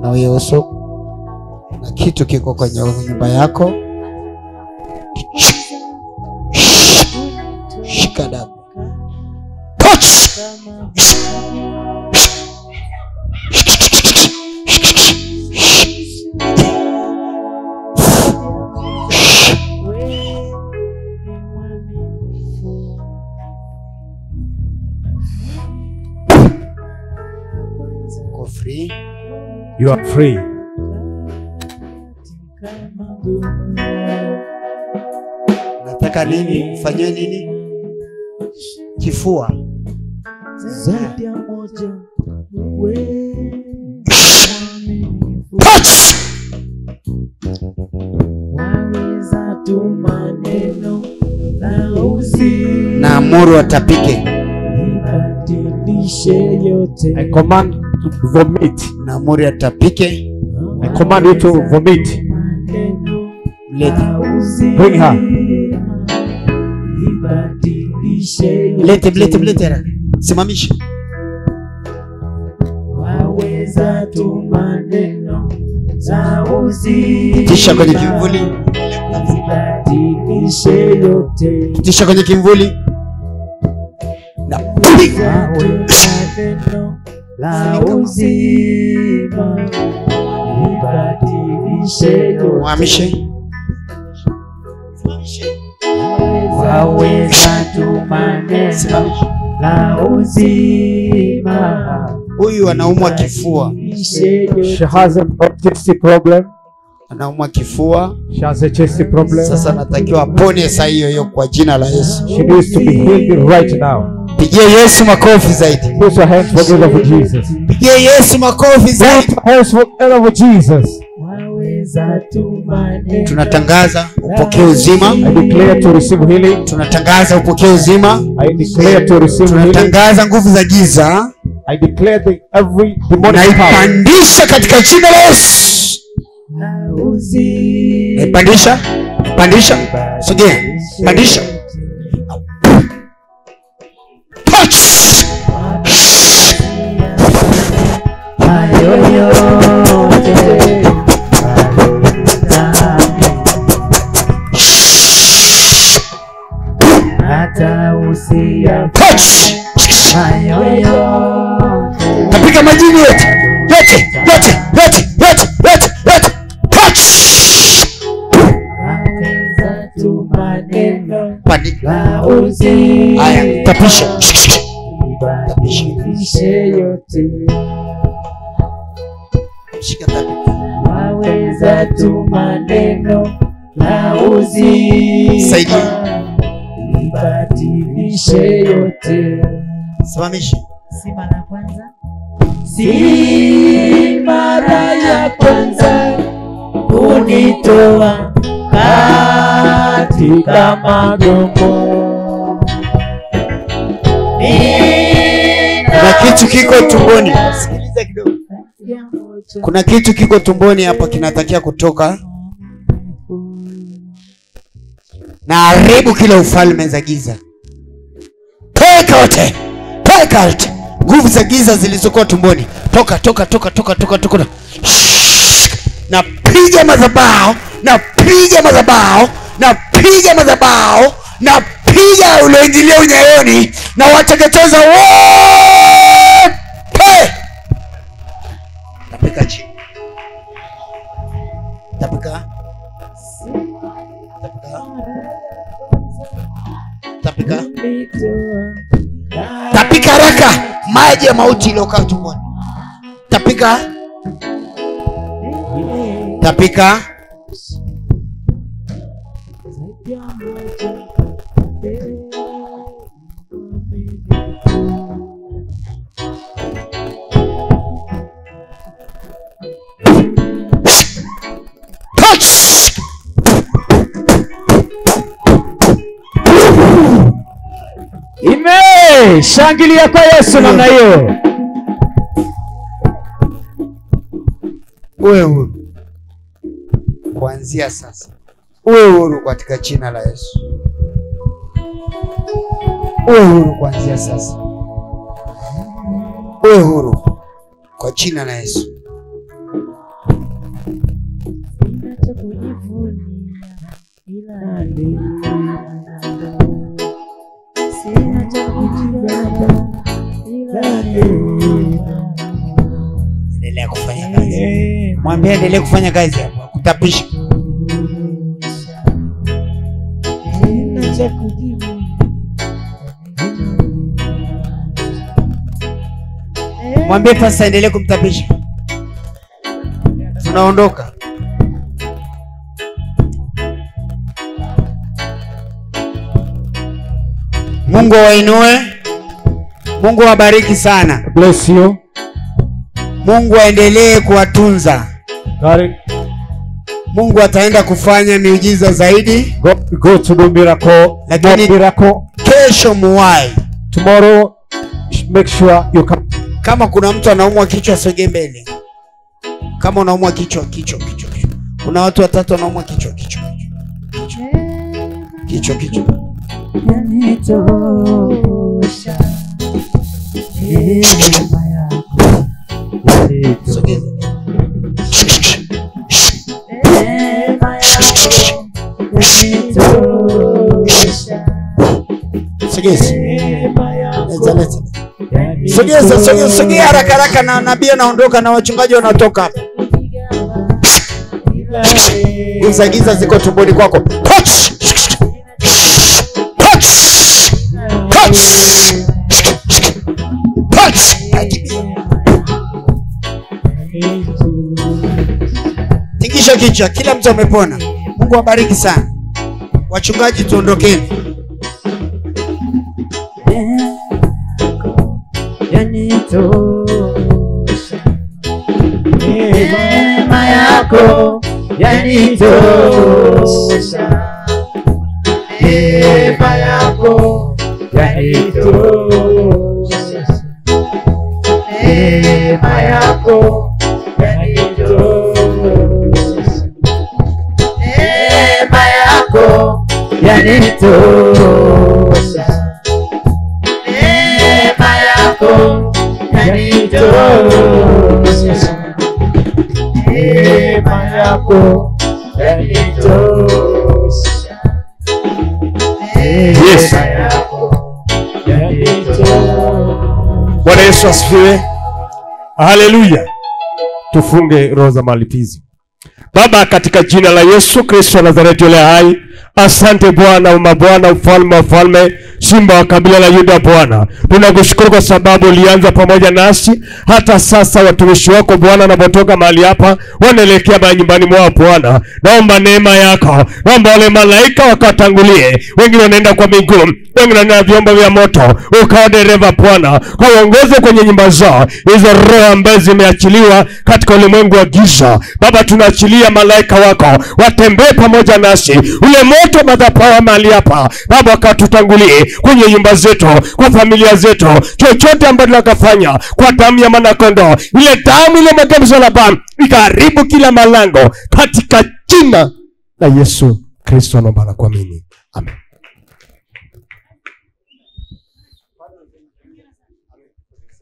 Na uso na kitu kiko kwenye nyumba yako. Shika damu. Touch. Go free. You are free. Nataka nini? Fanywe nini? Kifua. Zaidi ya moja Touch. waweza tu maneno na uzi Na amuru atapike. ibadilishe yote. I command to vomit. Na amuru atapike. I command you to vomit. Lete. Bring her. Lete. Simamisha. Waweza tu maneno za uzi. Tisha kwenye kimvuli. Ibadilishe yote. Tisha kwenye kimvuli. Na Neno la uzima ibadilishe yote. Uhamishe. Waweza tu maneno la uzima. Huyu anaumwa kifua. She has a chest problem. Anaumwa kifua. She has a chest problem. Sasa natakiwa apone saa hiyo kwa jina la Yesu. She needs to be healed right now. Pigie Yesu makofi zaidi. Put your hands for the love of Jesus. Pigie Yesu makofi zaidi. Put your hands for the love of Jesus. Waweza tu maneno. Tunatangaza upokee uzima. I declare to receive healing. Tunatangaza upokee uzima. I declare to receive healing. Tunatangaza nguvu za giza. I declare that every demonic power. Naipandisha katika jina la Yesu. Naipandisha. Pandisha. Sogea. Pandisha. Touch. Touch. Tapika majini yote. Touch. Pandika. Aya, tapisha. Shika tapika. Waweza tu maneno la uzima. Saidia. Ibadilishe yote. Simamisha. Si mara kwanza. Si mara ya kwanza kunitoa katika magongo. Kuna kitu kiko tumboni. Sikiliza kidogo. Kuna kitu kiko tumboni hapa kinatakia kutoka. Na haribu kila ufalme za giza. Toka wote. Nguvu za giza zilizokuwa tumboni. Toka. Napiga madhabahu. Napiga ulioingilia unyayoni na wateketeza wote. Tapika chini. Tapika haraka. Maji ya mauti iliyokaa tumboni. Tapika. Shangilia kwa Yesu namna hiyo. Uwe huru. Kuanzia sasa. Uwe huru katika jina la Yesu. Uwe huru kuanzia sasa. Uwe huru kwa jina la Yesu. Endelea kufanya kazi. Mwambie endelee kufanya kazi hapo. Kutapisha. Mwambie pasta endelee kumtapisha. Tunaondoka. Mungu wainue. Mungu wabariki sana. Bless you. Mungu aendelee kuwatunza. God, Mungu ataenda kufanya miujiza zaidi. go to do miracle. Lakini Miracle. kesho muwai. Tomorrow, make sure you come. Kama kuna mtu anaumwa kichwa sogea mbele. Kama unaumwa kichwa. Kuna watu watatu wanaumwa kichwa. Sogea haraka na nabii anaondoka na wachungaji wanatoka hapa. Giza ziko tumboni kwako. Touch. Tingisha kichwa, kila mtu amepona. Mungu awabariki sana. Wachungaji tuondokeni. Neema yako yanitosha. Neema yako yanitosha. Neema yako yanitosha. Neema yako yanitosha. Neema yako yanitosha. Neema yako yanitosha. Yes. Bwana Yesu asifiwe. Haleluya. Tufunge roho za malipizi. Baba, katika jina la Yesu Kristo wa Nazareti yule hai, asante Bwana wa mabwana, mfalme wa falme, simba wa kabila la Yuda. Bwana, tunakushukuru kwa sababu ulianza pamoja nasi. Hata sasa watumishi wako Bwana wanapotoka mahali hapa wanaelekea nyumbani mwao Bwana, naomba neema yako, naomba wale malaika wakatangulie. Wengine wanaenda kwa miguu, wengine wanaenda vyombo vya moto, ukawa dereva Bwana, kwa uongoze kwenye nyumba zao hizo roho ambazo zimeachiliwa katika ulimwengu wa giza. Baba, tunaachilia malaika wako watembee pamoja nasi, ule moto madhabahu mahali hapa Baba, wakatutangulie kwenye nyumba zetu, kwa familia zetu, chochote ambacho tunakafanya kwa damu ya mwanakondoo, ile damu ile mwagwa msalabani ikaharibu kila malango, katika jina la Yesu Kristo naomba na kuamini, amen.